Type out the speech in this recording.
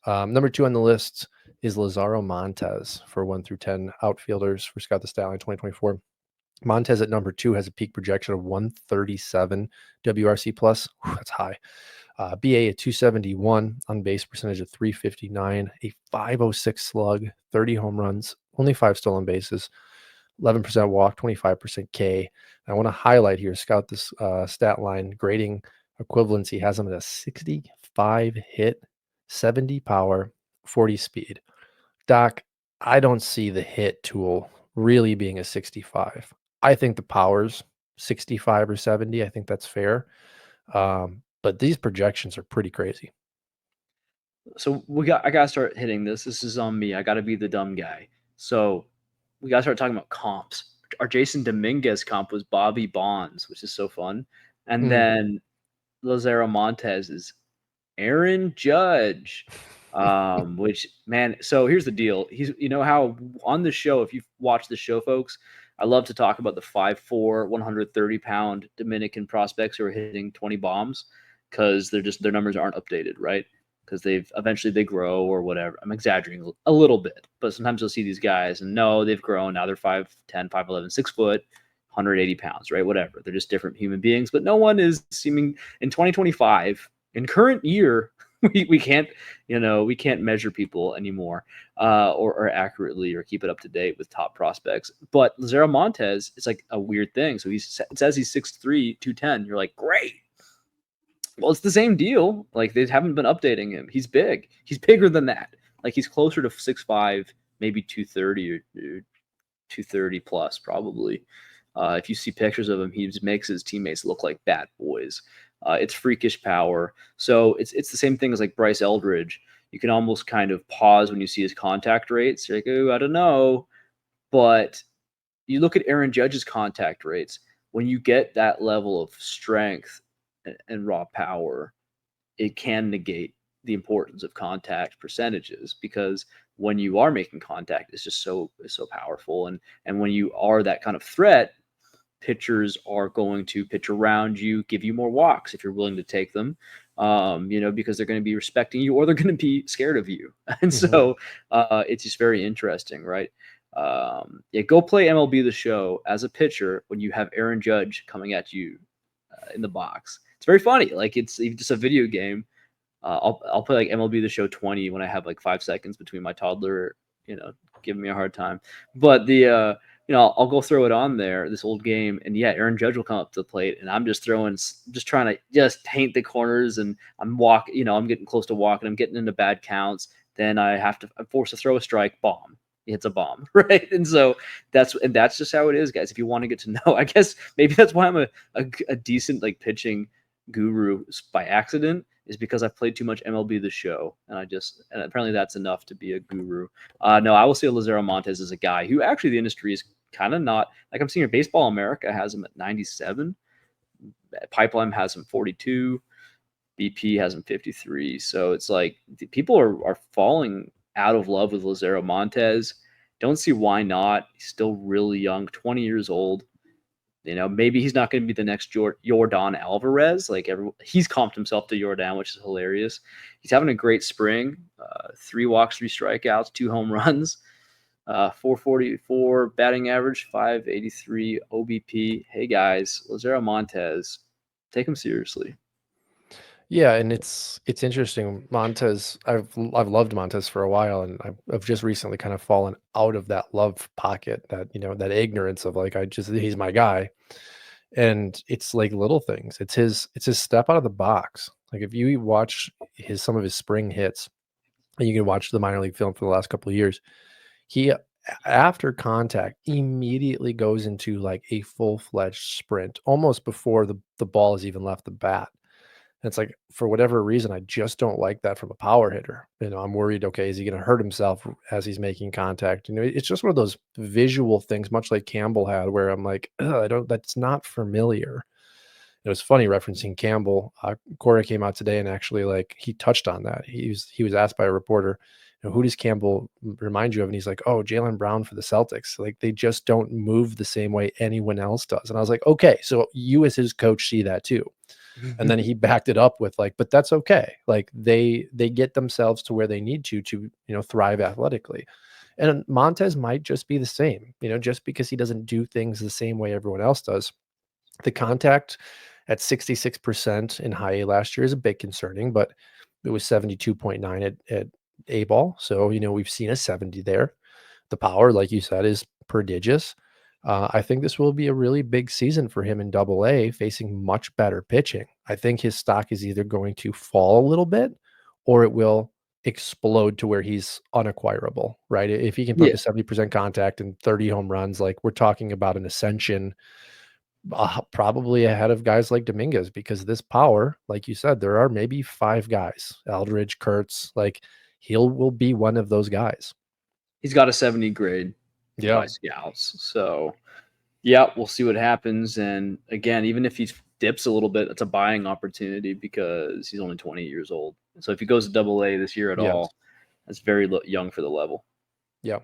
Number 2 on the list is Lazaro Montes for 1 through 10 outfielders for Scout the Statline 2024. Montes at number 2 has a peak projection of 137 WRC plus. Whew, that's high. BA at 271, on base percentage of 359, a 506 slug, 30 home runs, only 5 stolen bases, 11% walk, 25% K. I want to highlight here, Scout this stat line grading equivalency has him at a 65 hit, 70 power, 40 speed. Doc, I don't see the hit tool really being a 65. I think the power's 65 or 70. I think that's fair. But these projections are pretty crazy. So I gotta start hitting this. This is on me. I gotta be the dumb guy. So we gotta start talking about comps. Our Jasson Dominguez comp was Bobby Bonds, which is so fun. And then Lazaro Montes is Aaron Judge. Which, man, so here's the deal. He's, you know how on the show, if you've watched the show, folks, I love to talk about the 5'4", 130-pound Dominican prospects who are hitting 20 bombs because their numbers aren't updated, right? Because they grow or whatever. I'm exaggerating a little bit, but sometimes you'll see these guys and no, they've grown. Now they're 5'10", 5'11", 6 foot, 180 pounds, right? Whatever. They're just different human beings, but no one is seeming in 2025 in current year. We can't, we can't measure people anymore or accurately or keep it up to date with top prospects. But Lazaro Montes, it's like a weird thing. So it says he's 6'3", 210. You're like, great. Well, it's the same deal. Like, they haven't been updating him. He's big. He's bigger than that. Like, he's closer to 6'5", maybe 230 or 230 plus probably. If you see pictures of him, he just makes his teammates look like bad boys. It's freakish power. So it's the same thing as like Bryce Eldridge. You can almost kind of pause when you see his contact rates. You're like, oh, I don't know. But you look at Aaron Judge's contact rates. When you get that level of strength and raw power, it can negate the importance of contact percentages, because when you are making contact, it's just so powerful. And when you are that kind of threat, pitchers are going to pitch around you, give you more walks if you're willing to take them, because they're going to be respecting you or they're going to be scared of you. And so it's just very interesting, right? Go play MLB The Show as a pitcher when you have Aaron Judge coming at you in the box. It's very funny. Like, it's just a video game. I'll play like MLB The Show 20 when I have like 5 seconds between my toddler, giving me a hard time. But I'll go throw it on there, this old game, and Aaron Judge will come up to the plate, and I'm just trying to just paint the corners, and I'm getting close to walking, I'm getting into bad counts. Then I'm forced to throw a strike, bomb. It's a bomb, right? And so that's just how it is, guys. If you want to get to know, I guess maybe that's why I'm a decent like pitching guru by accident, is because I've played too much MLB The Show, and apparently that's enough to be a guru. No, I will say Lazaro Montes is a guy who actually the industry is kind of not like. I'm seeing here, Baseball America has him at 97, Pipeline has him 42, BP has him 53. So it's like people are falling out of love with Lazaro Montes. Don't see why not. He's still really young, 20 years old. Maybe he's not going to be the next Yordan Alvarez. He's comped himself to Yordan, which is hilarious. He's having a great spring. 3 walks, 3 strikeouts, 2 home runs, 444 batting average, 583 OBP. Hey guys, Lazaro Montes, take him seriously. Yeah, and it's interesting. Montes, I've loved Montes for a while, and I've just recently kind of fallen out of that love pocket, that that ignorance of like, he's my guy. And it's like little things. It's his step out of the box. Like, if you watch some of his spring hits, and you can watch the minor league film for the last couple of years, he, after contact, immediately goes into like a full-fledged sprint almost before the ball has even left the bat. And it's like, for whatever reason, I just don't like that from a power hitter. I'm worried, okay, is he going to hurt himself as he's making contact? It's just one of those visual things, much like Campbell had, where I'm like, that's not familiar. It was funny referencing Campbell. Corey came out today and actually, like, he touched on that. He was asked by a reporter, who does Campbell remind you of? And he's like, oh, Jaylen Brown for the Celtics. Like, they just don't move the same way anyone else does. And I was like, okay, so you as his coach see that too. And then he backed it up with like, but that's okay. Like they get themselves to where they need to thrive athletically. And Montez might just be the same, just because he doesn't do things the same way everyone else does. The contact at 66% in high A last year is a bit concerning, but it was 72.9 at A ball. So, we've seen a 70 there. The power, like you said, is prodigious. I think this will be a really big season for him in Double A, facing much better pitching. I think his stock is either going to fall a little bit or it will explode to where he's unacquirable, right? If he can put up Yeah, a 70% contact and 30 home runs, like we're talking about an ascension, probably ahead of guys like Dominguez, because this power, like you said, there are maybe 5 guys, Aldridge, Kurtz, like will be one of those guys. he's got a 70 grade Yeah. by scouts. So yeah, we'll see what happens. And again, even if he dips a little bit, it's a buying opportunity because he's only 20 years old. So if he goes to Double A this year at Yes. all, that's very young for the level. Yeah.